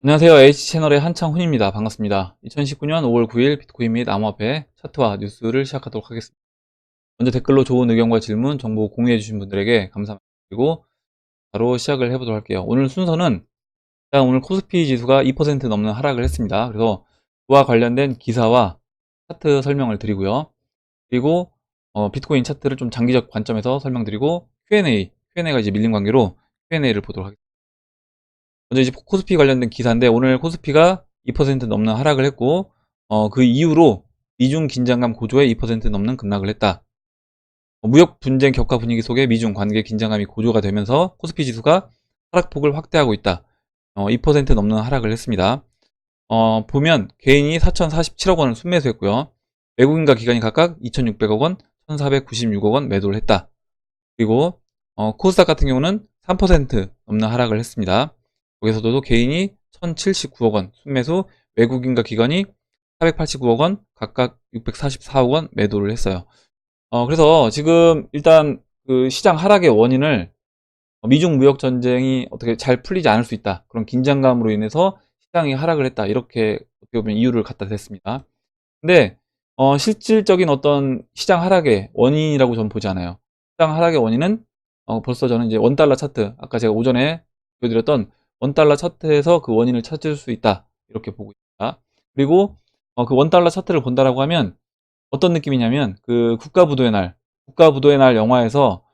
안녕하세요. H채널의 한창훈입니다. 반갑습니다. 2019년 5월 9일 비트코인 및 암호화폐 차트와 뉴스를 시작하도록 하겠습니다. 먼저 댓글로 좋은 의견과 질문, 정보 공유해주신 분들에게 감사드리고 바로 시작을 해보도록 할게요. 오늘 순서는 일단 오늘 코스피 지수가 2% 넘는 하락을 했습니다. 그래서 그와 관련된 기사와 차트 설명을 드리고요. 그리고 비트코인 차트를 좀 장기적 관점에서 설명드리고 Q&A가 이제 밀린 관계로 Q&A를 보도록 하겠습니다. 먼저 이제 코스피 관련된 기사인데 오늘 코스피가 2% 넘는 하락을 했고 그 이후로 미중 긴장감 고조에 2% 넘는 급락을 했다. 무역 분쟁 격화 분위기 속에 미중 관계 긴장감이 고조가 되면서 코스피 지수가 하락폭을 확대하고 있다. 2% 넘는 하락을 했습니다. 보면 개인이 4,047억 원을 순매수했고요. 외국인과 기관이 각각 2,600억 원, 1,496억 원 매도를 했다. 그리고 코스닥 같은 경우는 3% 넘는 하락을 했습니다. 여기서도 개인이 1,079억 원 순매수, 외국인과 기관이 489억 원, 각각 644억 원 매도를 했어요. 그래서 지금 일단 그 시장 하락의 원인을 미중 무역 전쟁이 어떻게 잘 풀리지 않을 수 있다. 그런 긴장감으로 인해서 시장이 하락을 했다. 이렇게 어떻게 보면 이유를 갖다 댔습니다. 근데 실질적인 어떤 시장 하락의 원인이라고 저는 보지 않아요. 시장 하락의 원인은 벌써 저는 이제 원달러 차트, 아까 제가 오전에 보여드렸던 원달러 차트에서 그 원인을 찾을 수 있다. 이렇게 보고 있다. 그리고 그 원달러 차트를 본다라고 하면 어떤 느낌이냐면 그 국가부도의 날 영화에서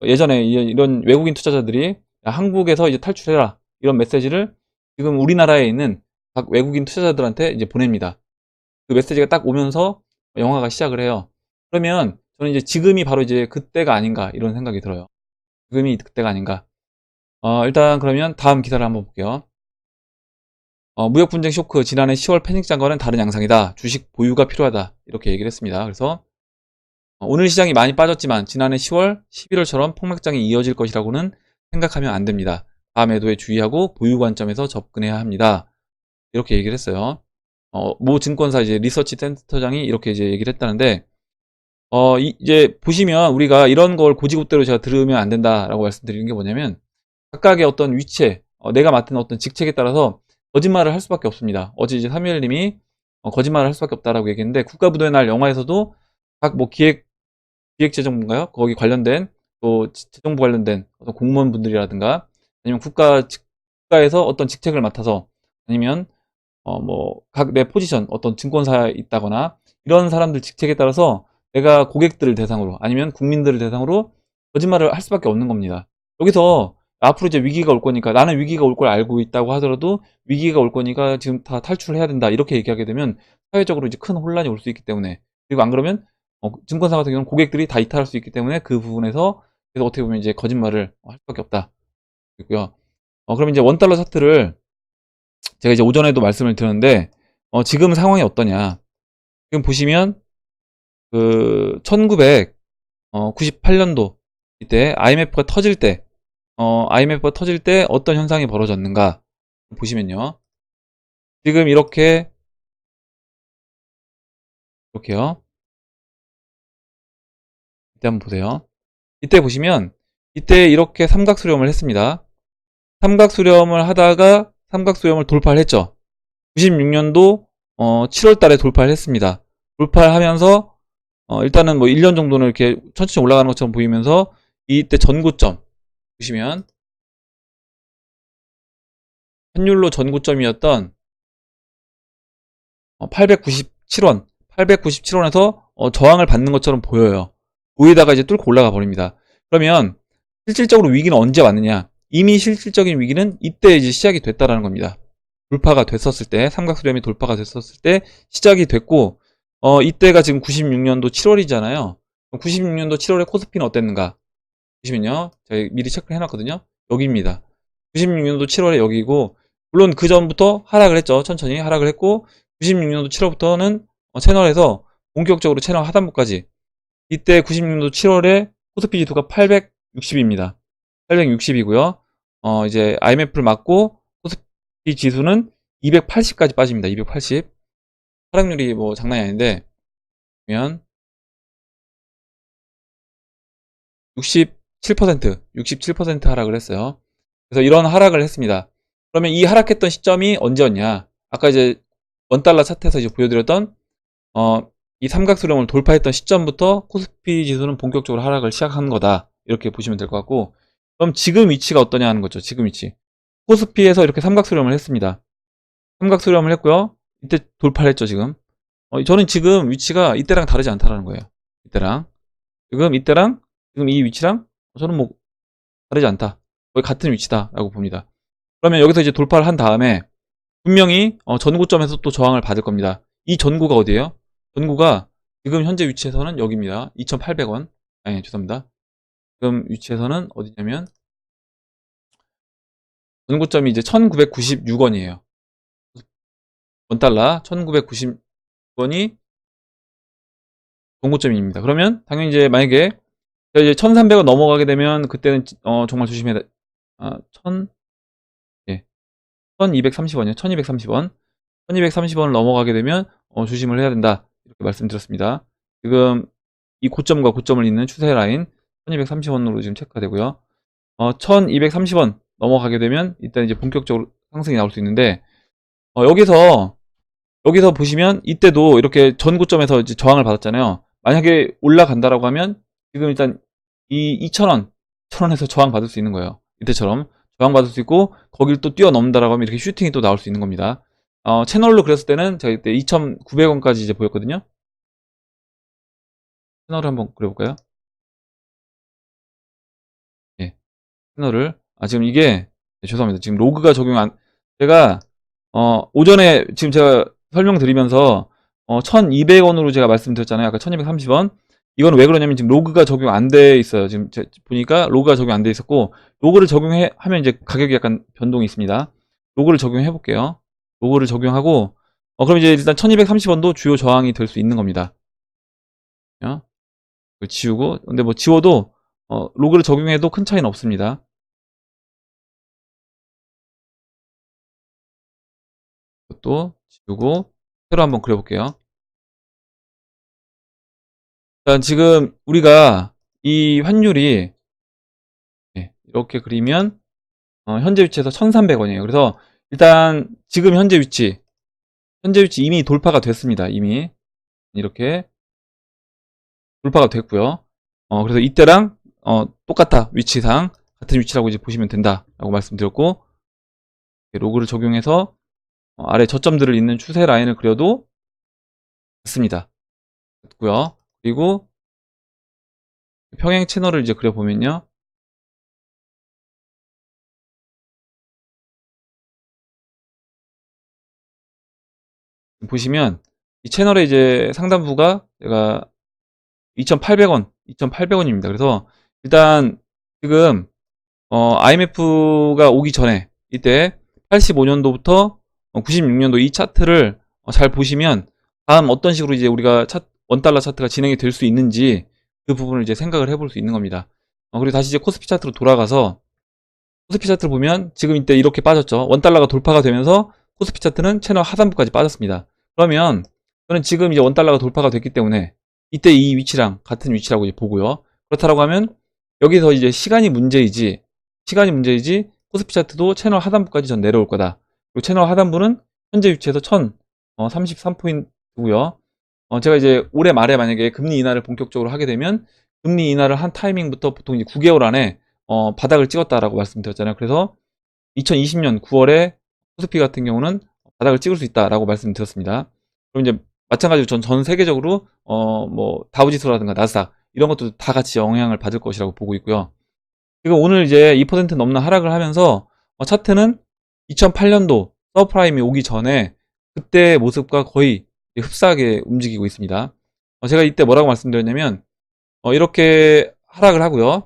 예전에 이런 외국인 투자자들이 한국에서 이제 탈출해라 이런 메시지를 지금 우리나라에 있는 각 외국인 투자자들한테 이제 보냅니다. 그 메시지가 딱 오면서 영화가 시작을 해요. 그러면 저는 이제 지금이 바로 이제 그때가 아닌가 이런 생각이 들어요. 지금이 그때가 아닌가. 일단 그러면 다음 기사를 한번 볼게요. 무역 분쟁 쇼크, 지난해 10월 패닉 장관은 다른 양상이다. 주식 보유가 필요하다. 이렇게 얘기를 했습니다. 그래서 오늘 시장이 많이 빠졌지만 지난해 10월, 11월처럼 폭락장이 이어질 것이라고는 생각하면 안 됩니다. 다음 매도에 주의하고 보유 관점에서 접근해야 합니다. 이렇게 얘기를 했어요. 모 증권사 이제 리서치 센터장이 이렇게 이제 얘기를 했다는데, 이제 보시면 우리가 이런 걸 고지고대로 제가 들으면 안 된다라고 말씀드리는 게 뭐냐면, 각각의 어떤 위치에, 내가 맡은 어떤 직책에 따라서 거짓말을 할 수밖에 없습니다. 어제 이제 사무엘님이 거짓말을 할 수밖에 없다라고 얘기했는데, 국가부도의 날 영화에서도 각 뭐 기획재정부인가요? 거기 관련된, 또 재정부 관련된 어떤 공무원분들이라든가, 아니면 국가에서 어떤 직책을 맡아서, 아니면 뭐, 각 내 포지션, 어떤 증권사에 있다거나, 이런 사람들 직책에 따라서 내가 고객들을 대상으로, 아니면 국민들을 대상으로 거짓말을 할 수밖에 없는 겁니다. 여기서 앞으로 이제 위기가 올 거니까, 나는 위기가 올 걸 알고 있다고 하더라도, 위기가 올 거니까 지금 다 탈출을 해야 된다. 이렇게 얘기하게 되면, 사회적으로 이제 큰 혼란이 올 수 있기 때문에, 그리고 안 그러면, 증권사 같은 경우는 고객들이 다 이탈할 수 있기 때문에, 그 부분에서, 그래서 어떻게 보면 이제 거짓말을 할 수밖에 없다. 그리고요. 그럼 이제 원달러 차트를 제가 이제 오전에도 말씀을 드렸는데 지금 상황이 어떠냐. 지금 보시면 그 1998년도 이때 IMF가 터질 때 어떤 현상이 벌어졌는가 보시면요. 지금 이렇게요. 이때 한번 보세요. 이때 보시면 이때 이렇게 삼각수렴을 했습니다. 삼각수렴을 하다가 삼각수렴을 돌파를 했죠. 96년도 7월 달에 돌파를 했습니다. 돌파를 하면서 일단은 뭐 1년 정도는 이렇게 천천히 올라가는 것처럼 보이면서 이때 전고점 보시면 환율로 전고점이었던 897원 897원에서 저항을 받는 것처럼 보여요. 위에다가 이제 뚫고 올라가 버립니다. 그러면 실질적으로 위기는 언제 왔느냐? 이미 실질적인 위기는 이때 이제 시작이 됐다라는 겁니다. 돌파가 됐었을 때, 삼각수렴이 돌파가 됐었을 때 시작이 됐고, 이때가 지금 96년도 7월이잖아요. 96년도 7월에 코스피는 어땠는가? 보시면요. 제가 미리 체크를 해놨거든요. 여기입니다. 96년도 7월에 여기고, 물론 그 전부터 하락을 했죠. 천천히 하락을 했고, 96년도 7월부터는 채널에서 본격적으로 채널 하단부까지. 이때 96년도 7월에 코스피 지수가 860입니다. 860이고요. 이제 IMF를 맞고 코스피 지수는 280까지 빠집니다. 280. 하락률이 뭐 장난이 아닌데 보면 67% 하락을 했어요. 그래서 이런 하락을 했습니다. 그러면 이 하락했던 시점이 언제였냐? 아까 이제 원달러 차트에서 이제 보여드렸던 이 삼각수렴을 돌파했던 시점부터 코스피 지수는 본격적으로 하락을 시작한 거다. 이렇게 보시면 될 것 같고, 그럼 지금 위치가 어떠냐 하는 거죠. 지금 위치. 코스피에서 이렇게 삼각수렴을 했습니다. 삼각수렴을 했고요. 이때 돌파를 했죠, 지금. 저는 지금 위치가 이때랑 다르지 않다라는 거예요. 이때랑. 이때랑, 지금 이 위치랑 저는 뭐 다르지 않다. 거의 같은 위치다라고 봅니다. 그러면 여기서 이제 돌파를 한 다음에 분명히 전고점에서 또 저항을 받을 겁니다. 이 전고가 어디예요? 전고가 지금 현재 위치에서는 여기입니다. 2,800원. 아니, 죄송합니다. 지금 위치에서는 어디냐면 전고점이 이제 1,996원이에요. 원달러 1,996원이 전고점입니다. 그러면 당연히 이제 만약에 이제 1,300원 넘어가게 되면 그때는 정말 조심해야 돼. 1,230원이요. 1,230원. 1,230원을 넘어가게 되면 조심을 해야 된다. 이렇게 말씀드렸습니다. 지금 이 고점과 고점을 잇는 추세 라인 1,230원으로 지금 체크가 되고요. 1,230원 넘어가게 되면 일단 이제 본격적으로 상승이 나올 수 있는데 여기서 보시면 이때도 이렇게 전 고점에서 이제 저항을 받았잖아요. 만약에 올라간다라고 하면 지금 일단 이 2,000원, 1,000원에서 저항 받을 수 있는 거예요. 이때처럼 저항 받을 수 있고 거길 또 뛰어넘는다라고 하면 이렇게 슈팅이 또 나올 수 있는 겁니다. 채널로 그렸을 때는 제가 이때 2,900원까지 이제 보였거든요. 채널을 한번 그려볼까요? 예, 채널을 지금 이게 죄송합니다. 지금 로그가 적용 안 제가 오전에 지금 제가 설명드리면서 1,200원으로 제가 말씀드렸잖아요. 아까 1,230원. 이건 왜 그러냐면 지금 로그가 적용 안 돼 있어요. 지금 보니까 로그가 적용 안 돼 있었고 로그를 적용하면 이제 가격이 약간 변동이 있습니다. 로그를 적용해 볼게요. 로그를 적용하고 그럼 이제 일단 1,230원도 주요 저항이 될 수 있는 겁니다. 그걸 지우고 근데 뭐 지워도 로그를 적용해도 큰 차이는 없습니다. 이것도 지우고 새로 한번 그려볼게요. 일단 지금 우리가 이 환율이 이렇게 그리면 현재 위치에서 1,300원이에요. 그래서 일단 지금 현재 위치 이미 돌파가 됐습니다. 이미 이렇게 돌파가 됐고요. 그래서 이때랑 똑같다. 위치상 같은 위치라고 이제 보시면 된다라고 말씀드렸고 로그를 적용해서 아래 저점들을 잇는 추세 라인을 그려도 됐습니다. 됐고요. 그리고 평행 채널을 이제 그려보면요. 보시면 이 채널의 이제 상단부가 제가 2,800원입니다. 그래서 일단 지금 IMF가 오기 전에 이때 85년도부터 96년도 이 차트를 잘 보시면 다음 어떤 식으로 이제 우리가 원달러 차트가 진행이 될 수 있는지 그 부분을 이제 생각을 해볼 수 있는 겁니다. 그리고 다시 이제 코스피 차트로 돌아가서 코스피 차트를 보면 지금 이때 이렇게 빠졌죠. 원달러가 돌파가 되면서 코스피 차트는 채널 하단부까지 빠졌습니다. 그러면 저는 지금 이제 원달러가 돌파가 됐기 때문에 이때 이 위치랑 같은 위치라고 이제 보고요. 그렇다라고 하면 여기서 이제 시간이 문제이지 코스피 차트도 채널 하단부까지 전 내려올 거다. 그리고 채널 하단부는 현재 위치에서 1,033포인트고요. 제가 이제 올해 말에 만약에 금리 인하를 본격적으로 하게 되면 금리 인하를 한 타이밍부터 보통 이제 9개월 안에 바닥을 찍었다라고 말씀드렸잖아요. 그래서 2020년 9월에 코스피 같은 경우는 바닥을 찍을 수 있다라고 말씀드렸습니다. 그럼 이제 마찬가지로 전 세계적으로 뭐 다우지수라든가 나스닥 이런 것도 다 같이 영향을 받을 것이라고 보고 있고요. 지금 오늘 이제 2% 넘는 하락을 하면서 차트는 2008년도 서브프라임이 오기 전에 그때의 모습과 거의 흡사하게 움직이고 있습니다. 제가 이때 뭐라고 말씀드렸냐면 이렇게 하락을 하고요.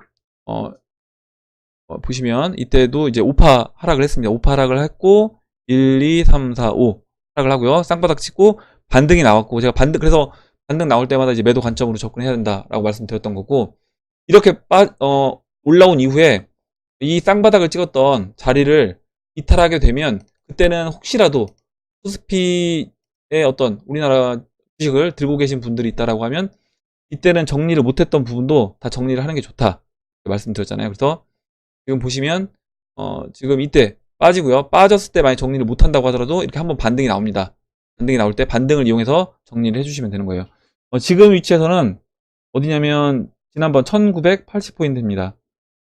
보시면 이때도 이제 5파 하락을 했습니다. 5파 하락을 했고 1, 2, 3, 4, 5 하락을 하고요. 쌍바닥 찍고 반등이 나왔고 제가 그래서 반등 나올 때마다 이제 매도 관점으로 접근해야 된다라고 말씀드렸던 거고 이렇게 올라온 이후에 이 쌍바닥을 찍었던 자리를 이탈하게 되면 그때는 혹시라도 코스피의 어떤 우리나라 주식을 들고 계신 분들이 있다라고 하면 이때는 정리를 못했던 부분도 다 정리를 하는 게 좋다 말씀드렸잖아요. 그래서 지금 보시면 지금 이때 빠지고요. 빠졌을 때 만약 정리를 못한다고 하더라도 이렇게 한번 반등이 나옵니다. 반등이 나올 때 반등을 이용해서 정리를 해주시면 되는 거예요. 지금 위치에서는 어디냐면 지난번 1980포인트입니다.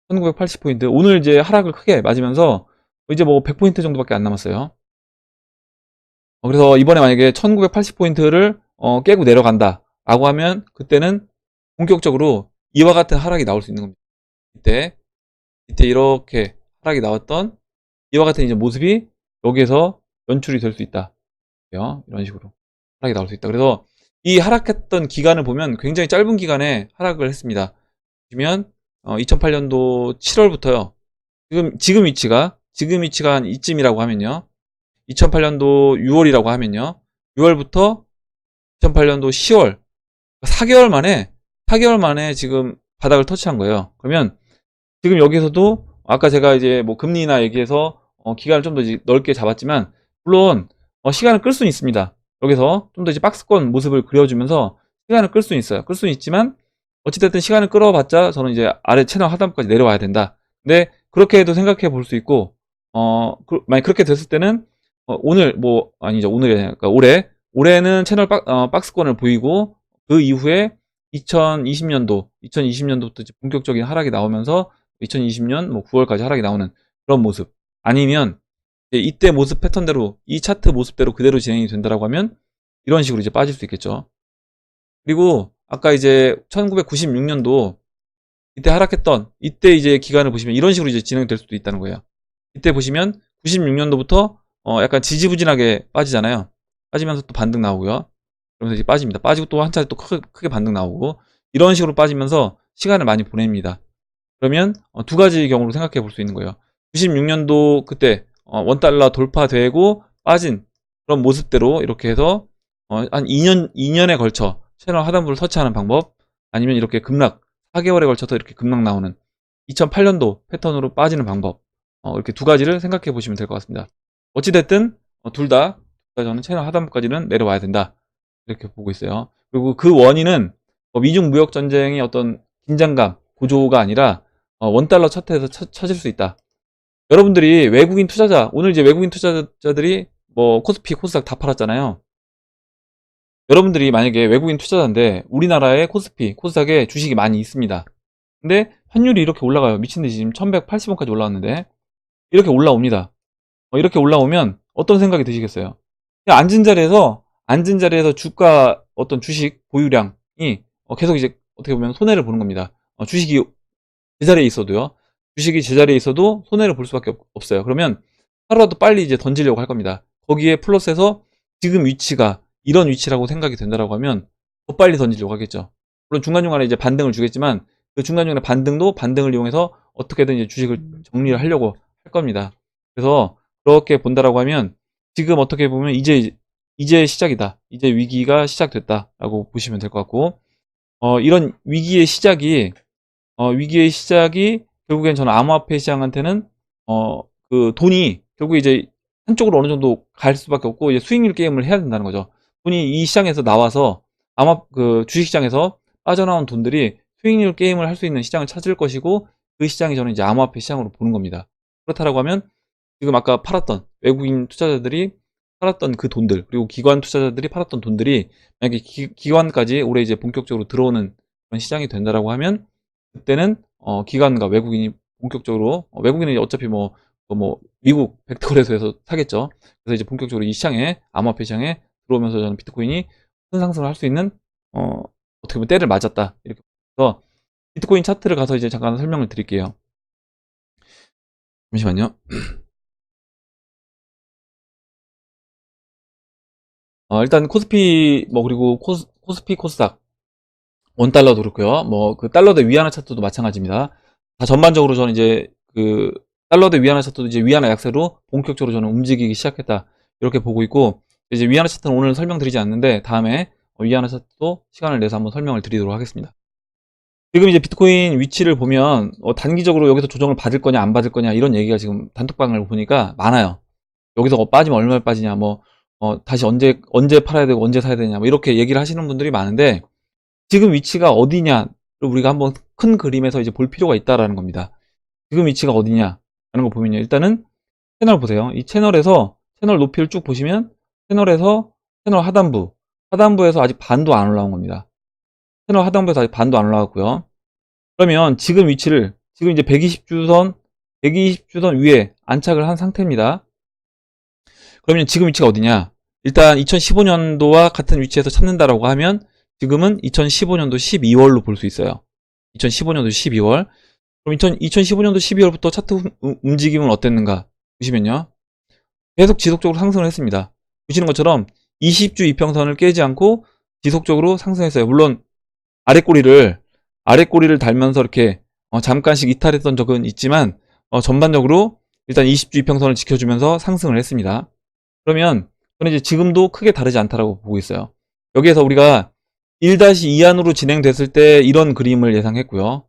1980포인트. 오늘 이제 하락을 크게 맞으면서 이제 뭐 100포인트 정도밖에 안 남았어요. 그래서 이번에 만약에 1980포인트를 깨고 내려간다 라고 하면 그때는 본격적으로 이와 같은 하락이 나올 수 있는 겁니다. 이때 이렇게 하락이 나왔던 이와 같은 이제 모습이 여기에서 연출이 될 수 있다. 이런 식으로 하락이 나올 수 있다. 그래서 이 하락했던 기간을 보면 굉장히 짧은 기간에 하락을 했습니다. 보시면 2008년도 7월부터요. 지금 위치가 한 이쯤이라고 하면요. 2008년도 6월이라고 하면요. 6월부터 2008년도 10월 4개월 만에 지금 바닥을 터치한 거예요. 그러면 지금 여기서도 아까 제가 이제 뭐 금리나 얘기해서 기간을 좀 더 넓게 잡았지만 물론 시간을 끌 수는 있습니다. 여기서 좀 더 이제 박스권 모습을 그려주면서 시간을 끌 수는 있어요. 끌 수는 있지만 어찌됐든 시간을 끌어봤자 저는 이제 아래 채널 하단부까지 내려와야 된다. 근데 그렇게 해도 생각해 볼 수 있고 만약 그렇게 됐을 때는 오늘 뭐 아니죠. 오늘이 아니라 그러니까 올해는 채널 박스권을 보이고 그 이후에 2020년도부터 이제 본격적인 하락이 나오면서 2020년 뭐 9월까지 하락이 나오는 그런 모습 아니면 이때 모습 패턴대로 이 차트 모습대로 그대로 진행이 된다라고 하면 이런 식으로 이제 빠질 수 있겠죠. 그리고 아까 이제 1996년도 이때 하락했던 이때 이제 기간을 보시면 이런 식으로 이제 진행될 수도 있다는 거예요. 이때 보시면 96년도부터 약간 지지부진하게 빠지잖아요. 빠지면서 또 반등 나오고요. 그러면서 이제 빠집니다. 빠지고 또 한 차례 또 크게 반등 나오고 이런 식으로 빠지면서 시간을 많이 보냅니다. 그러면 두 가지 경우로 생각해 볼 수 있는 거예요. 96년도 그때 원달러 돌파되고 빠진 그런 모습대로 이렇게 해서 한 2년에 걸쳐 채널 하단부를 터치하는 방법 아니면 이렇게 급락 4개월에 걸쳐서 이렇게 급락 나오는 2008년도 패턴으로 빠지는 방법 이렇게 두 가지를 생각해 보시면 될 것 같습니다. 어찌됐든 둘 다 저는 채널 하단부까지는 내려와야 된다 이렇게 보고 있어요. 그리고 그 원인은 미중 무역 전쟁의 어떤 긴장감 고조가 아니라 원달러 차트에서 찾을 수 있다. 여러분들이 외국인 투자자 오늘 이제 외국인 투자자들이 뭐 코스피 코스닥 다 팔았잖아요. 여러분들이 만약에 외국인 투자자인데 우리나라의 코스피 코스닥에 주식이 많이 있습니다. 근데 환율이 이렇게 올라가요. 미친듯이 지금 1180원까지 올라왔는데 이렇게 올라옵니다. 이렇게 올라오면 어떤 생각이 드시겠어요? 그냥 앉은 자리에서 주가 어떤 주식 보유량이 계속 이제 어떻게 보면 손해를 보는 겁니다. 주식이 제자리에 있어도요. 주식이 제자리에 있어도 손해를 볼 수밖에 없어요. 그러면 하루라도 빨리 이제 던지려고 할 겁니다. 거기에 플러스해서 지금 위치가 이런 위치라고 생각이 된다라고 하면 더 빨리 던지려고 하겠죠. 물론 중간중간에 이제 반등을 주겠지만 그 중간중간에 반등을 이용해서 어떻게든 이제 주식을 정리를 하려고 할 겁니다. 그래서 그렇게 본다라고 하면 지금 어떻게 보면 이제 시작이다. 이제 위기가 시작됐다라고 보시면 될 것 같고 이런 위기의 시작이 결국엔 저는 암호화폐 시장한테는 그 돈이 결국 이제 한쪽으로 어느 정도 갈 수밖에 없고 이제 수익률 게임을 해야 된다는 거죠. 돈이 이 시장에서 나와서 그 주식시장에서 빠져나온 돈들이 수익률 게임을 할 수 있는 시장을 찾을 것이고 그 시장이 저는 이제 암호화폐 시장으로 보는 겁니다. 그렇다라고 하면 지금 아까 팔았던 외국인 투자자들이 팔았던 그 돈들 그리고 기관 투자자들이 팔았던 돈들이 만약에 기관까지 올해 이제 본격적으로 들어오는 그런 시장이 된다라고 하면 그때는 기관과 외국인이 본격적으로 외국인은 어차피 뭐 미국 벡터거래소에서 사겠죠. 그래서 이제 본격적으로 이 시장에 암호화폐 시장에 들어오면서 저는 비트코인이 큰 상승을 할 수 있는 어떻게 보면 때를 맞았다 이렇게 해서 비트코인 차트를 가서 이제 잠깐 설명을 드릴게요. 잠시만요. 일단 코스피 그리고 코스피 코스닥 원달러도 그렇고요. 뭐 그 달러 대 위안화 차트도 마찬가지입니다. 다 전반적으로 저는 이제 그 달러 대 위안화 차트도 이제 위안화 약세로 본격적으로 저는 움직이기 시작했다 이렇게 보고 있고 이제 위안화 차트는 오늘 설명드리지 않는데 다음에 위안화 차트도 시간을 내서 한번 설명을 드리도록 하겠습니다. 지금 이제 비트코인 위치를 보면 단기적으로 여기서 조정을 받을 거냐 안 받을 거냐 이런 얘기가 지금 단톡방을 보니까 많아요. 여기서 빠지면 얼마나 빠지냐 다시 언제 팔아야 되고 언제 사야 되냐 뭐 이렇게 얘기를 하시는 분들이 많은데, 지금 위치가 어디냐를 우리가 한번 큰 그림에서 이제 볼 필요가 있다라는 겁니다. 지금 위치가 어디냐 하는 거 보면요, 일단은 채널 보세요. 이 채널에서 채널 높이를 쭉 보시면 채널에서 채널 하단부에서 아직 반도 안 올라온 겁니다. 채널 하단부에서 아직 반도 안 올라왔고요. 그러면 지금 위치를 지금 이제 120주선 위에 안착을 한 상태입니다. 그러면 지금 위치가 어디냐? 일단 2015년도와 같은 위치에서 찾는다라고 하면 지금은 2015년도 12월로 볼 수 있어요. 2015년도 12월. 그럼 2015년도 12월부터 차트 움직임은 어땠는가? 보시면요, 계속 지속적으로 상승을 했습니다. 보시는 것처럼 20주 이평선을 깨지 않고 지속적으로 상승했어요. 물론 아랫꼬리를 달면서 이렇게 잠깐씩 이탈했던 적은 있지만, 전반적으로 일단 20주 이평선을 지켜주면서 상승을 했습니다. 그러면 저는 이제 지금도 크게 다르지 않다라고 보고 있어요. 여기에서 우리가 1-2 안으로 진행됐을 때 이런 그림을 예상했고요.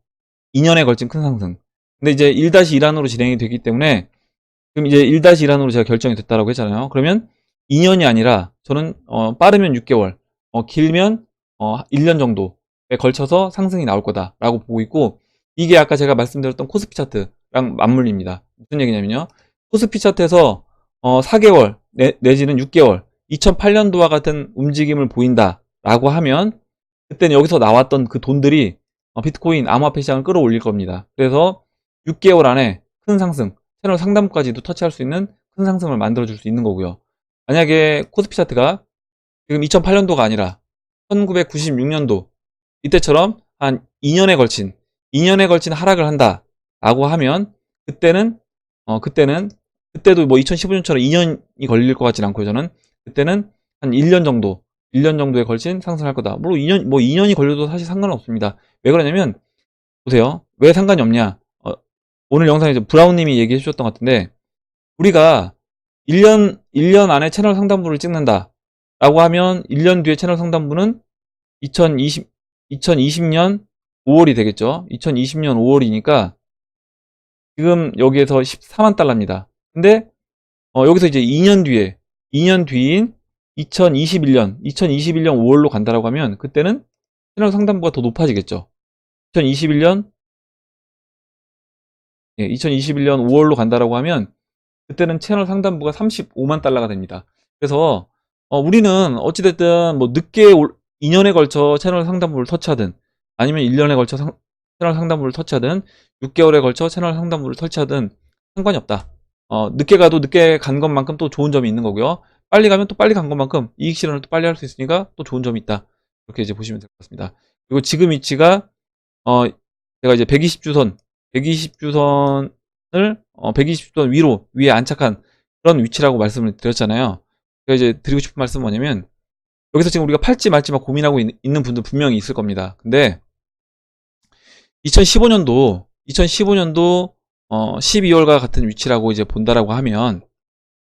2년에 걸친 큰 상승. 근데 이제 1-1 안으로 진행이 되기 때문에 지금 이제 1-1 안으로 제가 결정이 됐다라고 했잖아요. 그러면 2년이 아니라 저는 빠르면 6개월, 길면 1년 정도에 걸쳐서 상승이 나올 거다라고 보고 있고, 이게 아까 제가 말씀드렸던 코스피 차트랑 맞물립니다. 무슨 얘기냐면요, 코스피 차트에서 4개월 내지는 6개월 2008년도와 같은 움직임을 보인다라고 하면, 그때는 여기서 나왔던 그 돈들이 비트코인 암호화폐 시장을 끌어올릴 겁니다. 그래서 6개월 안에 큰 상승, 채널 상단부까지도 터치할 수 있는 큰 상승을 만들어줄 수 있는 거고요. 만약에 코스피 차트가 지금 2008년도가 아니라 1996년도 이때처럼 한 2년에 걸친 하락을 한다라고 하면, 그때도 뭐 2015년처럼 2년이 걸릴 것 같진 않고요. 저는 그때는 한 1년 정도에 걸친 상승할 거다. 물론 2년이 걸려도 사실 상관은 없습니다. 왜 그러냐면, 보세요. 왜 상관이 없냐? 오늘 영상에서 브라운님이 얘기해 주셨던 것 같은데, 우리가 1년 안에 채널 상단부를 찍는다 라고 하면 1년 뒤에 채널 상단부는 2020년 5월이 되겠죠. 2020년 5월이니까 지금 여기에서 14만 달러입니다. 근데 여기서 이제 2년 뒤인 2021년 5월로 간다라고 하면, 그때는 채널 상단부가 더 높아지겠죠. 2021년 5월로 간다라고 하면 그때는 채널 상단부가 35만 달러가 됩니다. 그래서 우리는 어찌됐든 뭐 늦게 2년에 걸쳐 채널 상단부를 터치하든, 아니면 1년에 걸쳐 채널 상단부를 터치하든, 6개월에 걸쳐 채널 상단부를 터치하든 상관이 없다. 늦게 가도 늦게 간 것만큼 또 좋은 점이 있는 거고요. 빨리 가면 또 빨리 간 것만큼 이익 실현을 또 빨리 할 수 있으니까 또 좋은 점이 있다. 이렇게 이제 보시면 될 것 같습니다. 그리고 지금 위치가 제가 이제 120주선을 120주선 위에 안착한 그런 위치라고 말씀을 드렸잖아요. 제가 이제 드리고 싶은 말씀은 뭐냐면, 여기서 지금 우리가 팔지 말지 막 고민하고 있는 분들 분명히 있을 겁니다. 근데 2015년도 12월과 같은 위치라고 이제 본다라고 하면,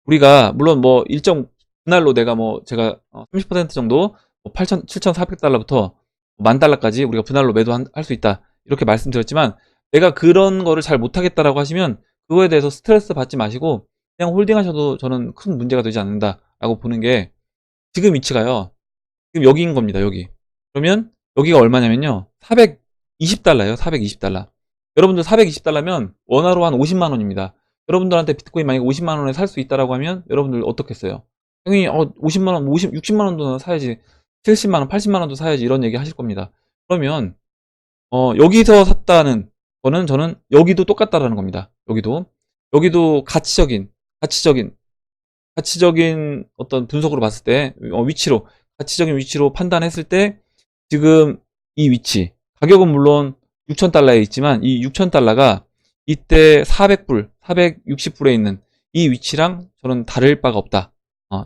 우리가 물론 뭐 일정 분할로 내가 제가 30% 정도 7,400달러부터 10,000달러까지 우리가 분할로 매도할 수 있다 이렇게 말씀드렸지만, 내가 그런 거를 잘 못하겠다라고 하시면 그거에 대해서 스트레스 받지 마시고 그냥 홀딩하셔도 저는 큰 문제가 되지 않는다라고 보는 게, 지금 위치가요, 지금 여기인 겁니다. 여기. 그러면 여기가 얼마냐면요, 420달러예요. 420달러. 여러분들 420달러면 원화로 한 50만 원입니다. 여러분들한테 비트코인 만약에 50만 원에 살 수 있다라고 하면 여러분들 어떻겠어요? 당연히 50만 원, 60만 원도 사야지, 70만 원, 80만 원도 사야지, 이런 얘기 하실 겁니다. 그러면 여기서 샀다는 거는 저는 여기도 똑같다라는 겁니다. 여기도 가치적인 어떤 분석으로 봤을 때 가치적인 위치로 판단했을 때, 지금 이 위치 가격은 물론 6,000달러에 있지만, 이 6,000달러가 이때 460불에 있는 이 위치랑 저는 다를 바가 없다.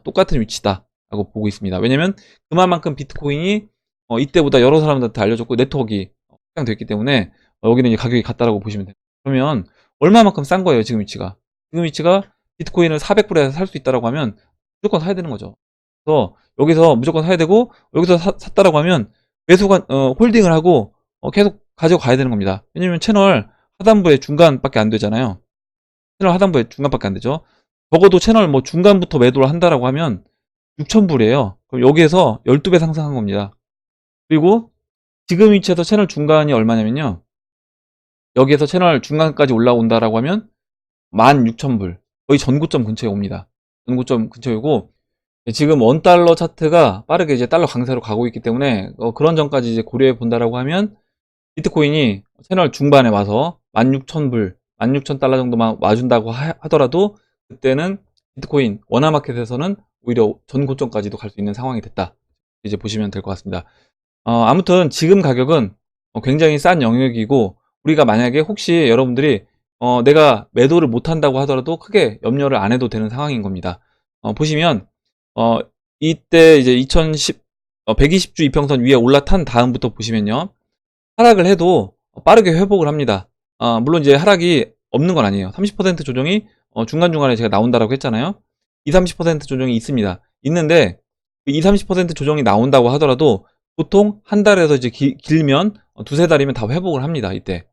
똑같은 위치다 라고 보고 있습니다. 왜냐면 그만큼 비트코인이 이때보다 여러 사람들한테 알려졌고 네트워크가 확장됐기 때문에 여기는 이제 가격이 같다라고 보시면 돼요. 그러면 얼마만큼 싼 거예요, 지금 위치가? 지금 위치가 비트코인을 400불에 살 수 있다라고 하면 무조건 사야 되는 거죠. 그래서 여기서 무조건 사야 되고, 여기서 샀다라고 하면 홀딩을 하고 계속 가져가야 되는 겁니다. 왜냐면 채널 하단부의 중간밖에 안 되잖아요. 채널 하단부의 중간밖에 안 되죠. 적어도 채널 중간부터 매도를 한다라고 하면 6,000불이에요. 그럼 여기에서 12배 상승한 겁니다. 그리고 지금 위치에서 채널 중간이 얼마냐면요. 여기에서 채널 중간까지 올라온다라고 하면 16,000불. 거의 전고점 근처에 옵니다. 전고점 근처에 오고, 지금 원달러 차트가 빠르게 이제 달러 강세로 가고 있기 때문에 그런 점까지 이제 고려해 본다라고 하면 비트코인이 채널 중반에 와서 16,000불, 16,000달러 정도만 와준다고 하더라도 그때는 비트코인 원화마켓에서는 오히려 전고점까지도 갈 수 있는 상황이 됐다. 이제 보시면 될 것 같습니다. 아무튼 지금 가격은 굉장히 싼 영역이고, 우리가 만약에 혹시 여러분들이 내가 매도를 못한다고 하더라도 크게 염려를 안 해도 되는 상황인 겁니다. 보시면 어, 이때 이제 120주 이평선 위에 올라탄 다음부터 보시면요, 하락을 해도 빠르게 회복을 합니다. 물론 이제 하락이 없는 건 아니에요. 30% 조정이 중간중간에 제가 나온다라고 했잖아요. 20-30% 조정이 있습니다. 있는데 20-30% 조정이 나온다고 하더라도 보통 한 달에서 이제 길면 두세 달이면 다 회복을 합니다. 이때.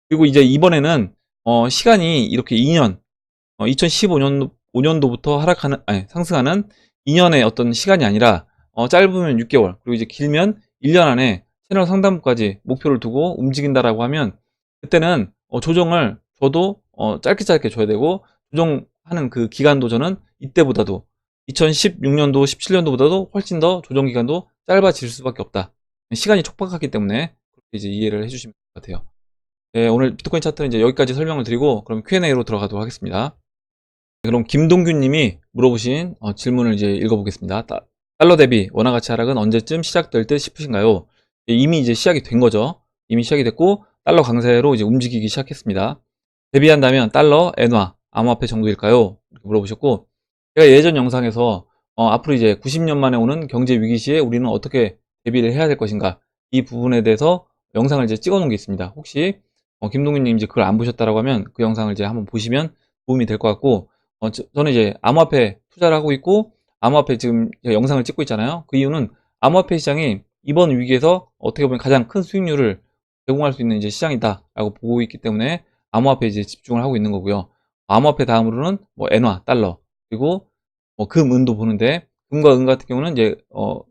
그리고 이제 이번에는 시간이 이렇게 2년, 2015년도부터 상승하는 2년의 어떤 시간이 아니라 짧으면 6개월, 그리고 이제 길면 1년 안에 채널 상단부까지 목표를 두고 움직인다라고 하면, 그때는 조정을 줘도 짧게 줘야 되고, 조정하는 그 기간도 저는 이때보다도 2016년도, 17년도보다도 훨씬 더 조정 기간도 짧아질 수밖에 없다. 시간이 촉박하기 때문에 그렇게 이제 이해를 해주시면 될 것 같아요. 네, 오늘 비트코인 차트는 이제 여기까지 설명을 드리고, 그럼 Q&A로 들어가도록 하겠습니다. 그럼 김동균 님이 물어보신 질문을 이제 읽어보겠습니다. 달러 대비 원화 가치 하락은 언제쯤 시작될 듯 싶으신가요? 이미 이제 시작이 된 거죠. 이미 시작이 됐고, 달러 강세로 이제 움직이기 시작했습니다. 대비한다면 달러, 엔화, 암호화폐 정도일까요? 이렇게 물어보셨고, 제가 예전 영상에서 앞으로 이제 90년 만에 오는 경제 위기 시에 우리는 어떻게 대비를 해야 될 것인가, 이 부분에 대해서 영상을 이제 찍어 놓은 게 있습니다. 혹시 김동균 님 이제 그걸 안 보셨다라고 하면 그 영상을 이제 한번 보시면 도움이 될 것 같고, 저는 이제 암호화폐 투자를 하고 있고, 암호화폐 지금 영상을 찍고 있잖아요. 그 이유는 암호화폐 시장이 이번 위기에서 어떻게 보면 가장 큰 수익률을 제공할 수 있는 이제 시장이다라고 보고 있기 때문에 암호화폐에 이제 집중을 하고 있는 거고요. 암호화폐 다음으로는 뭐 엔화, 달러, 그리고 금, 은도 보는데, 금과 은 같은 경우는 이제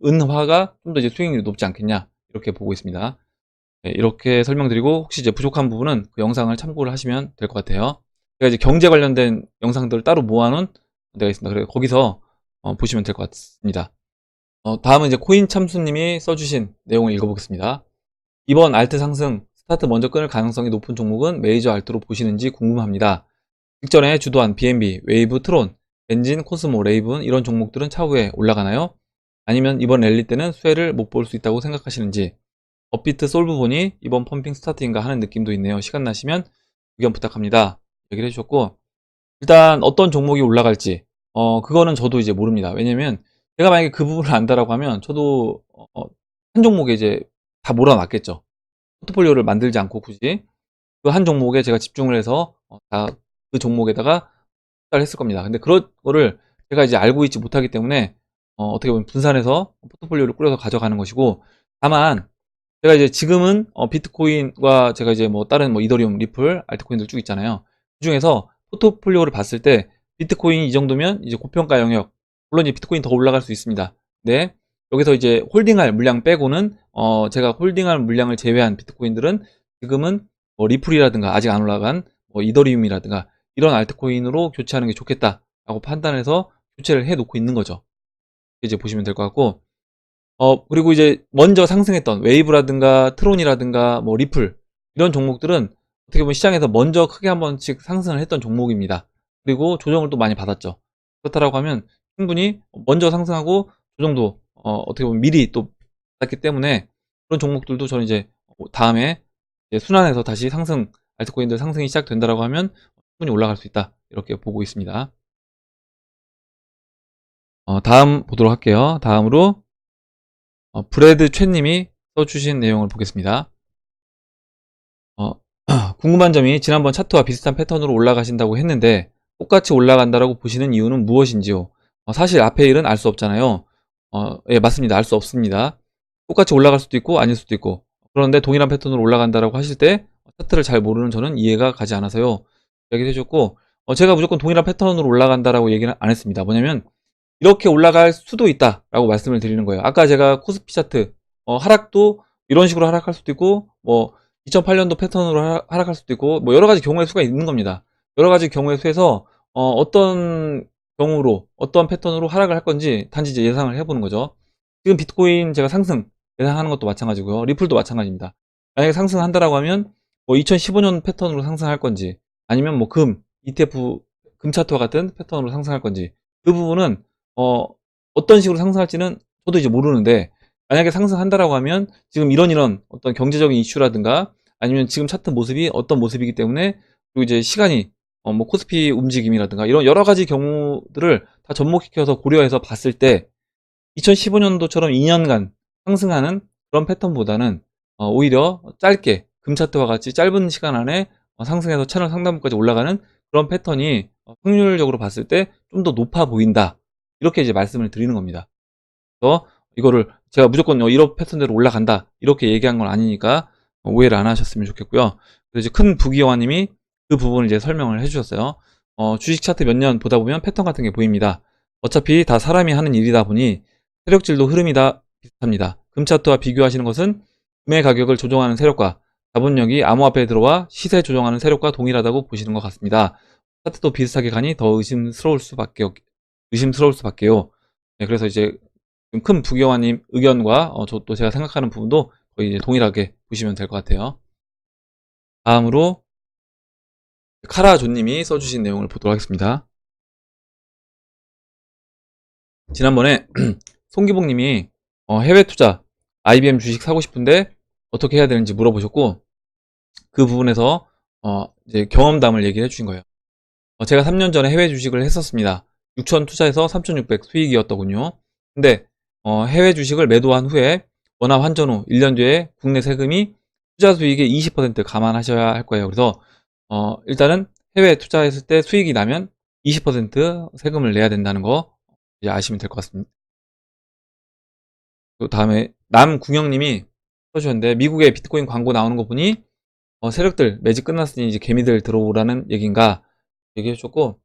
은화가 좀 더 이제 수익률이 높지 않겠냐, 이렇게 보고 있습니다. 네, 이렇게 설명드리고, 혹시 이제 부족한 부분은 그 영상을 참고를 하시면 될 것 같아요. 제가 이제 경제 관련된 영상들을 따로 모아놓은 데가 있습니다. 그래서 거기서 보시면 될 것 같습니다. 다음은 이제 코인 참수님이 써주신 내용을 읽어보겠습니다. 이번 알트 상승 스타트 먼저 끊을 가능성이 높은 종목은 메이저 알트로 보시는지 궁금합니다. 직전에 주도한 BNB, 웨이브, 트론, 엔진, 코스모, 레이븐 이런 종목들은 차후에 올라가나요? 아니면 이번 랠리 때는 수혜를 못 볼 수 있다고 생각하시는지. 업비트 솔브 보니 이번 펌핑 스타트인가 하는 느낌도 있네요. 시간 나시면 의견 부탁합니다. 얘기를 해주셨고, 일단 어떤 종목이 올라갈지 그거는 저도 이제 모릅니다. 왜냐면 제가 만약에 그 부분을 안다라고 하면 저도 한 종목에 이제 다 몰아놨겠죠. 포트폴리오를 만들지 않고 굳이 그 한 종목에 제가 집중을 해서 다 그 종목에다가 투자를 했을 겁니다. 근데 그런 거를 제가 이제 알고 있지 못하기 때문에 어떻게 보면 분산해서 포트폴리오를 꾸려서 가져가는 것이고, 다만 제가 이제 지금은 비트코인과 제가 이제 뭐 다른 뭐 이더리움, 리플, 알트코인들 쭉 있잖아요. 그 중에서 포트폴리오를 봤을 때 비트코인이 이 정도면 이제 고평가 영역, 물론 이제 비트코인 더 올라갈 수 있습니다. 네, 여기서 이제 홀딩할 물량 빼고는 제가 홀딩할 물량을 제외한 비트코인들은 지금은 뭐 리플이라든가 아직 안 올라간 뭐 이더리움이라든가 이런 알트코인으로 교체하는 게 좋겠다라고 판단해서 교체를 해 놓고 있는 거죠. 이제 보시면 될 것 같고, 그리고 이제 먼저 상승했던 웨이브라든가 트론이라든가 뭐 리플 이런 종목들은 어떻게 보면 시장에서 먼저 크게 한 번씩 상승을 했던 종목입니다. 그리고 조정을 또 많이 받았죠. 그렇다라고 하면 충분히 먼저 상승하고 조정도 어떻게 보면 미리 또 받았기 때문에 그런 종목들도 저는 이제 다음에 이제 순환해서 다시 상승, 알트코인들 상승이 시작된다라고 하면 충분히 올라갈 수 있다, 이렇게 보고 있습니다. 다음 보도록 할게요. 다음으로 브래드 최님이 써주신 내용을 보겠습니다. 궁금한 점이, 지난번 차트와 비슷한 패턴으로 올라가신다고 했는데 똑같이 올라간다라고 보시는 이유는 무엇인지요? 사실 앞에 일은 알 수 없잖아요. 예, 맞습니다. 알 수 없습니다. 똑같이 올라갈 수도 있고 아닐 수도 있고, 그런데 동일한 패턴으로 올라간다라고 하실 때 차트를 잘 모르는 저는 이해가 가지 않아서요, 얘기를 해줬고, 제가 무조건 동일한 패턴으로 올라간다라고 얘기는 안 했습니다. 뭐냐면 이렇게 올라갈 수도 있다라고 말씀을 드리는 거예요. 아까 제가 코스피 차트 하락도 이런 식으로 하락할 수도 있고, 뭐 2008년도 패턴으로 하락할 수도 있고, 뭐 여러 가지 경우의 수가 있는 겁니다. 여러 가지 경우의 수에서 어떤 경우로 어떤 패턴으로 하락을 할 건지 단지 이제 예상을 해보는 거죠. 지금 비트코인 제가 상승 예상하는 것도 마찬가지고요. 리플도 마찬가지입니다. 만약에 상승한다라고 하면 뭐 2015년 패턴으로 상승할 건지, 아니면 뭐 ETF 금 차트와 같은 패턴으로 상승할 건지, 그 부분은 어떤 식으로 상승할지는 저도 이제 모르는데, 만약에 상승한다라고 하면 지금 이런 어떤 경제적인 이슈라든가, 아니면 지금 차트 모습이 어떤 모습이기 때문에, 그리고 이제 시간이 뭐 코스피 움직임이라든가 이런 여러 가지 경우들을 다 접목시켜서 고려해서 봤을 때 2015년도처럼 2년간 상승하는 그런 패턴보다는 오히려 짧게 금 차트와 같이 짧은 시간 안에 상승해서 채널 상단부까지 올라가는 그런 패턴이 확률적으로 봤을 때 좀 더 높아 보인다, 이렇게 이제 말씀을 드리는 겁니다. 그래서 이거를 제가 무조건 1억 패턴대로 올라간다 이렇게 얘기한 건 아니니까 오해를 안 하셨으면 좋겠고요. 그래서 이제 큰 부기여와님이 그 부분을 이제 설명을 해주셨어요. 주식 차트 몇 년 보다 보면 패턴 같은 게 보입니다. 어차피 다 사람이 하는 일이다 보니 세력질도 흐름이 다 비슷합니다. 금 차트와 비교하시는 것은 금의 가격을 조정하는 세력과 자본력이 암호화폐에 들어와 시세 조정하는 세력과 동일하다고 보시는 것 같습니다. 차트도 비슷하게 가니 더 의심스러울 수밖에요. 네, 그래서 이제 큰 부경화님 의견과 또 제가 생각하는 부분도 거의 이제 동일하게 보시면 될 것 같아요. 다음으로 카라조님이 써주신 내용을 보도록 하겠습니다. 지난번에 송기복님이 해외 투자 IBM 주식 사고 싶은데 어떻게 해야 되는지 물어보셨고, 그 부분에서 이제 경험담을 얘기를 해주신 거예요. 제가 3년 전에 해외 주식을 했었습니다. 6천 투자해서 3,600 수익이었더군요. 근데 해외 주식을 매도한 후에 원화 환전 후 1년 뒤에 국내 세금이 투자 수익의 20% 감안하셔야 할 거예요. 그래서 일단은 해외 투자했을 때 수익이 나면 20% 세금을 내야 된다는 거 이제 아시면 될 것 같습니다. 또 다음에 남궁영님이 써주셨는데, 미국에 비트코인 광고 나오는 거 보니 세력들 매집 끝났으니 이제 개미들 들어오라는 얘기인가 얘기해 주셨고,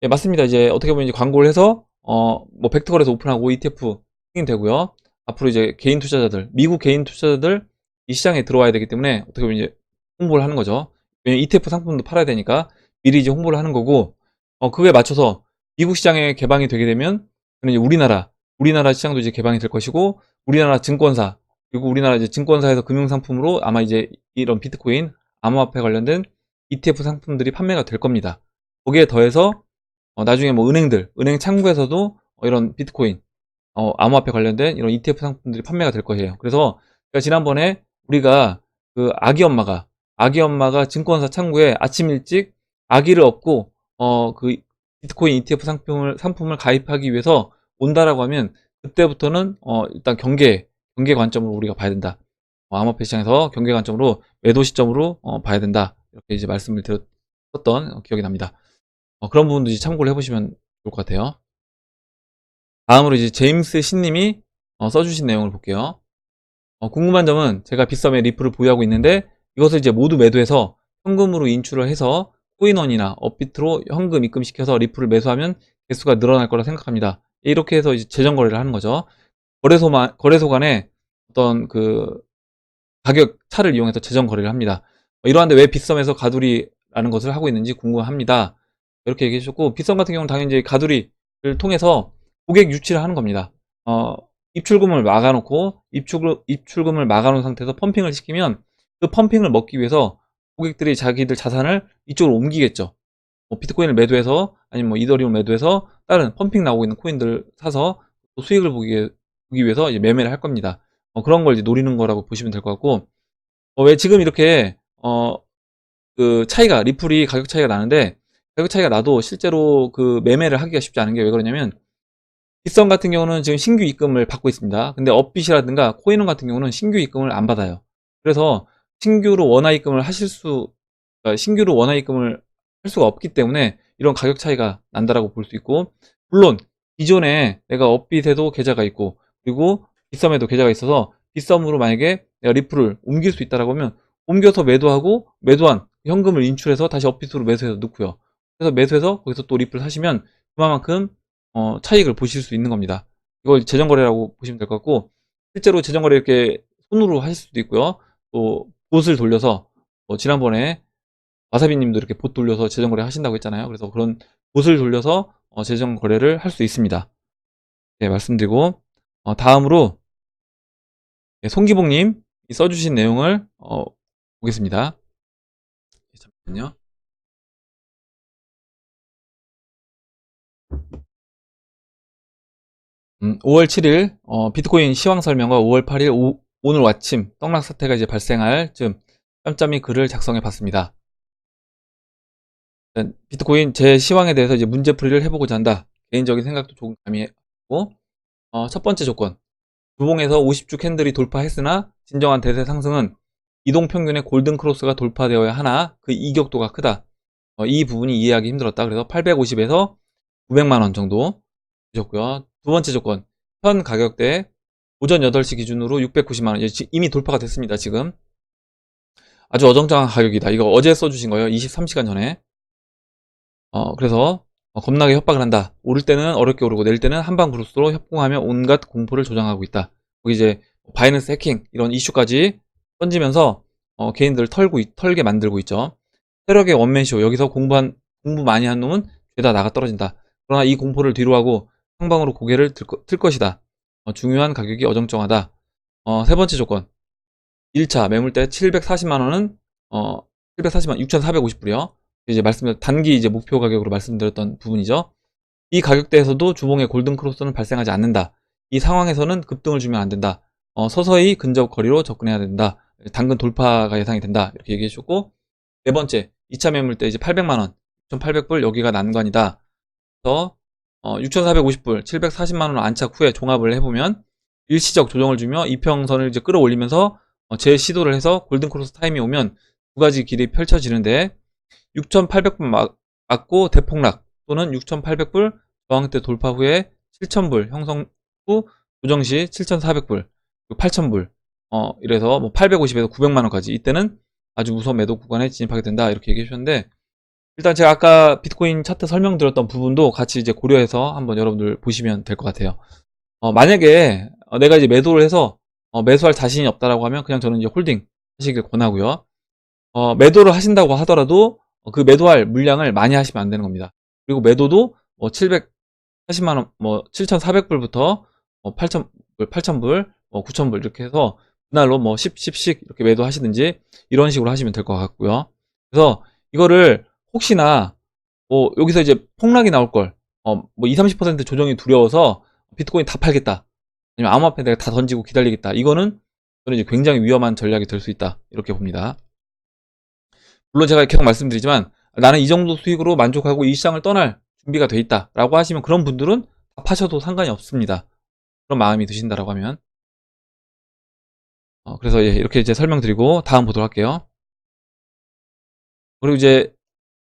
예, 맞습니다. 이제 어떻게 보면 이제 광고를 해서 뭐 벡터거래소 오픈하고 ETF 승인되고요. 앞으로 이제 개인 투자자들, 미국 개인 투자자들 이 시장에 들어와야 되기 때문에 어떻게 보면 이제 홍보를 하는 거죠. 왜냐면 ETF 상품도 팔아야 되니까 미리 이제 홍보를 하는 거고, 그거에 맞춰서 미국 시장에 개방이 되게 되면 이제 우리나라 시장도 이제 개방이 될 것이고, 우리나라 증권사, 그리고 우리나라 이제 증권사에서 금융상품으로 아마 이제 이런 비트코인, 암호화폐 관련된 ETF 상품들이 판매가 될 겁니다. 거기에 더해서 나중에 뭐 은행 창구에서도 이런 비트코인, 암호화폐 관련된 이런 ETF 상품들이 판매가 될 거예요. 그래서 제가 지난번에 우리가 그 아기 엄마가 증권사 창구에 아침 일찍 아기를 업고 그 비트코인 ETF 상품을 가입하기 위해서 온다라고 하면, 그때부터는 일단 경계 관점으로 우리가 봐야 된다. 암호화폐 시장에서 경계 관점으로 매도 시점으로 봐야 된다. 이렇게 이제 말씀을 드렸던 기억이 납니다. 그런 부분도 이제 참고를 해보시면 좋을 것 같아요. 다음으로 이제 제임스 신님이 써주신 내용을 볼게요. 궁금한 점은, 제가 빗썸에 리플을 보유하고 있는데 이것을 이제 모두 매도해서 현금으로 인출을 해서 코인원이나 업비트로 현금 입금시켜서 리플을 매수하면 개수가 늘어날 거라 생각합니다. 이렇게 해서 이제 재정 거래를 하는 거죠. 거래소 간에 어떤 그 가격 차를 이용해서 재정 거래를 합니다. 이러한데 왜 빗썸에서 가두리라는 것을 하고 있는지 궁금합니다. 이렇게 얘기해 주셨고, 빗썸 같은 경우는 당연히 이제 가두리를 통해서 고객 유치를 하는 겁니다. 입출금을 막아놓고 입출금을 막아놓은 상태에서 펌핑을 시키면, 그 펌핑을 먹기 위해서 고객들이 자기들 자산을 이쪽으로 옮기겠죠. 뭐 비트코인을 매도해서, 아니면 뭐 이더리움 매도해서 다른 펌핑 나오고 있는 코인들 사서 또 수익을 보기 위해서 이제 매매를 할 겁니다. 그런 걸 이제 노리는 거라고 보시면 될 것 같고, 왜 지금 이렇게 그 차이가, 리플이 가격 차이가 나는데, 가격 차이가 나도 실제로 그 매매를 하기가 쉽지 않은 게 왜 그러냐면, 빗썸 같은 경우는 지금 신규 입금을 받고 있습니다. 근데 업빗이라든가 코인원 같은 경우는 신규 입금을 안 받아요. 그래서 신규로 원화 입금을 그러니까 신규로 원화 입금을 할 수가 없기 때문에 이런 가격 차이가 난다라고 볼 수 있고, 물론 기존에 내가 업빗에도 계좌가 있고, 그리고 빗썸에도 계좌가 있어서 빗썸으로 만약에 내가 리플을 옮길 수 있다라고 하면 옮겨서 매도하고, 매도한 현금을 인출해서 다시 업빗으로 매수해서 넣고요. 그래서 매수해서 거기서 또 리플 사시면 그만큼 차익을 보실 수 있는 겁니다. 이걸 재정거래라고 보시면 될 것 같고, 실제로 재정거래 이렇게 손으로 하실 수도 있고요. 또 봇을 돌려서 지난번에 와사비 님도 이렇게 봇 돌려서 재정거래 하신다고 했잖아요. 그래서 그런 봇을 돌려서 재정거래를 할 수 있습니다. 네, 말씀드리고 다음으로 송기봉님 써주신 내용을 보겠습니다. 잠깐만요. 5월 7일 비트코인 시황 설명과 5월 8일 오늘 아침 떡락 사태가 이제 발생할 즈음 짬짬이 글을 작성해 봤습니다. 비트코인 제 시황에 대해서 이제 문제풀이를 해보고자 한다. 개인적인 생각도 조금 가미했고, 첫 번째 조건. 주봉에서 50주 캔들이 돌파했으나 진정한 대세 상승은 이동평균의 골든크로스가 돌파되어야 하나 그 이격도가 크다. 이 부분이 이해하기 힘들었다. 그래서 850에서 900만원 정도 주셨고요. 두 번째 조건. 현 가격대 오전 8시 기준으로 690만원. 이미 돌파가 됐습니다. 지금. 아주 어정쩡한 가격이다. 이거 어제 써주신 거예요. 23시간 전에. 그래서 겁나게 협박을 한다. 오를 때는 어렵게 오르고 내릴 때는 한방 브루스로 협공하며 온갖 공포를 조장하고 있다. 거기 이제 바이낸스 해킹 이런 이슈까지 던지면서 개인들을 털게 만들고 있죠. 세력의 원맨쇼. 여기서 공부 많이 한 놈은 죄다 나가 떨어진다. 그러나 이 공포를 뒤로하고 상방으로 고개를 틀 것이다. 중요한 가격이 어정쩡하다. 세 번째 조건. 1차 매물대 740만원은 740만 6,450불이요. 이제 단기 이제 목표 가격으로 말씀드렸던 부분이죠. 이 가격대에서도 주봉의 골든 크로스는 발생하지 않는다. 이 상황에서는 급등을 주면 안 된다. 서서히 근접 거리로 접근해야 된다. 당근 돌파가 예상이 된다. 이렇게 얘기해 주셨고, 네 번째 2차 매물대 이제 800만원 6,800불 여기가 난관이다. 그래서 6,450불 740만원 안착 후에 종합을 해보면 일시적 조정을 주며 이평선을 이제 끌어올리면서 재시도를 해서 골든 크로스 타임이 오면 두 가지 길이 펼쳐지는데 6,800불 맞고 대폭락 또는 6,800불 저항대 돌파 후에 7,000불 형성 후 조정시 7,400불 8,000불 이래서 뭐 850에서 900만원까지 이때는 아주 무서운 매도 구간에 진입하게 된다 이렇게 얘기해 주셨는데, 일단 제가 아까 비트코인 차트 설명드렸던 부분도 같이 이제 고려해서 한번 여러분들 보시면 될 것 같아요. 만약에 내가 이제 매도를 해서 매수할 자신이 없다라고 하면 그냥 저는 이제 홀딩 하시길 권하고요. 매도를 하신다고 하더라도 그 매도할 물량을 많이 하시면 안 되는 겁니다. 그리고 매도도 740만원, 7,400불부터 8,000불, 8,000불, 9,000불 이렇게 해서 그날로 10씩 이렇게 매도하시든지 이런 식으로 하시면 될 것 같고요. 그래서 이거를 혹시나 여기서 이제 폭락이 나올 걸, 20, 30% 조정이 두려워서 비트코인 다 팔겠다. 아니면 암호화폐 내가 다 던지고 기다리겠다. 이거는 저는 이제 굉장히 위험한 전략이 될 수 있다. 이렇게 봅니다. 물론 제가 계속 말씀드리지만 나는 이 정도 수익으로 만족하고 이 시장을 떠날 준비가 돼 있다 라고 하시면 그런 분들은 다 파셔도 상관이 없습니다. 그런 마음이 드신다라고 하면. 그래서 이렇게 이제 설명드리고 다음 보도록 할게요. 그리고 이제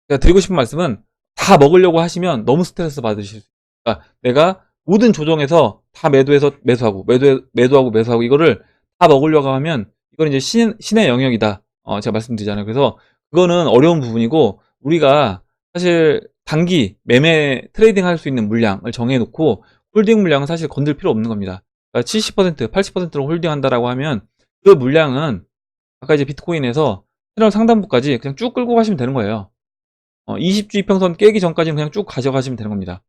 제가 드리고 싶은 말씀은 다 먹으려고 하시면 너무 스트레스 받으실 수 있어요. 그러니까 내가 모든 조정에서 다 매도해서 매수하고 매도하고 매수하고 이거를 다 먹으려고 하면 이건 이제 신의 영역이다. 제가 말씀드리잖아요. 그래서 그거는 어려운 부분이고 우리가 사실 단기 매매 트레이딩 할 수 있는 물량을 정해놓고 홀딩 물량은 사실 건들 필요 없는 겁니다. 그러니까 70%, 80%로 홀딩 한다라고 하면 그 물량은 아까 이제 비트코인에서 채널 상단부까지 그냥 쭉 끌고 가시면 되는 거예요. 20주 이평선 깨기 전까지는 그냥 쭉 가져가시면 되는 겁니다.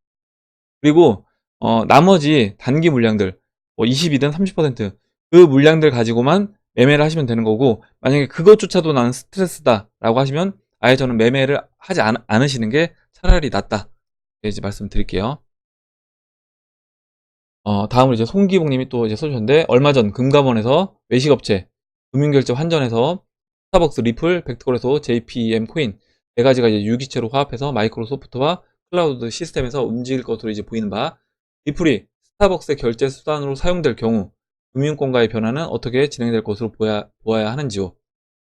그리고 나머지 단기 물량들 20이든 30%그 물량들 가지고만 매매를 하시면 되는 거고, 만약에 그것조차도 나는 스트레스다 라고 하시면 아예 저는 매매를 하지 않으시는 게 차라리 낫다 이제 말씀드릴게요. 다음으로 이제 송기봉님이 또 이제 써주셨는데, 얼마 전 금감원에서 외식업체 금융결제 환전에서 스타벅스, 리플, 벡터거래소, JPM 코인 네 가지가 이제 유기체로 화합해서 마이크로소프트와 클라우드 시스템에서 움직일 것으로 이제 보이는 바, 리플이 스타벅스의 결제 수단으로 사용될 경우 금융권가의 변화는 어떻게 진행될 것으로 보아야 하는지요.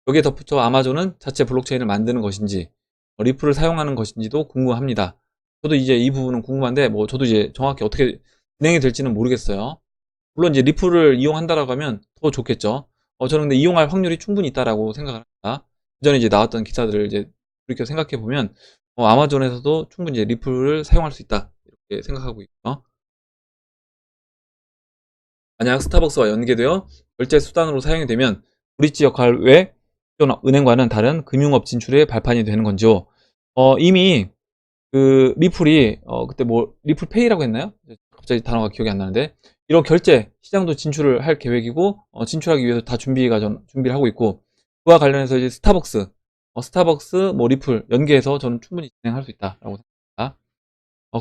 여기에 덧붙여 아마존은 자체 블록체인을 만드는 것인지 리플을 사용하는 것인지도 궁금합니다. 저도 이제 이 부분은 궁금한데 저도 이제 정확히 어떻게 진행이 될지는 모르겠어요. 물론 이제 리플을 이용한다라고 하면 더 좋겠죠. 저는 근데 이용할 확률이 충분히 있다라고 생각을 합니다. 그전에 이제 나왔던 기사들을 이제 이렇게 생각해 보면 아마존에서도 충분히 이제 리플을 사용할 수 있다 이렇게 생각하고 있고요. 만약 스타벅스와 연계되어 결제 수단으로 사용이 되면 브릿지 역할 외 기존 은행과는 다른 금융업 진출의 발판이 되는 건지요. 이미 그 리플이 그때 뭐 리플페이라고 했나요? 갑자기 단어가 기억이 안 나는데 이런 결제 시장도 진출을 할 계획이고 진출하기 위해서 다 준비를 하고 있고 그와 관련해서 이제 스타벅스 뭐 리플 연계해서 저는 충분히 진행할 수 있다라고 생각합니다.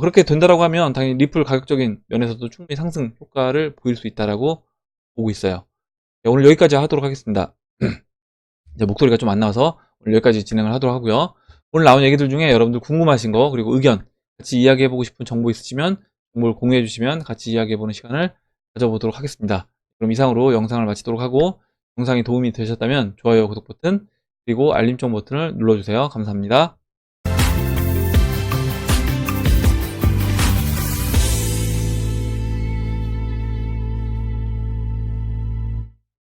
그렇게 된다라고 하면 당연히 리플 가격적인 면에서도 충분히 상승 효과를 보일 수 있다라고 보고 있어요. 네, 오늘 여기까지 하도록 하겠습니다. 이제 목소리가 좀 안 나와서 오늘 여기까지 진행을 하도록 하고요. 오늘 나온 얘기들 중에 여러분들 궁금하신 거 그리고 의견 같이 이야기해보고 싶은 정보 있으시면 정보를 공유해 주시면 같이 이야기해보는 시간을 가져보도록 하겠습니다. 그럼 이상으로 영상을 마치도록 하고 영상이 도움이 되셨다면 좋아요, 구독 버튼 그리고 알림종 버튼을 눌러주세요. 감사합니다.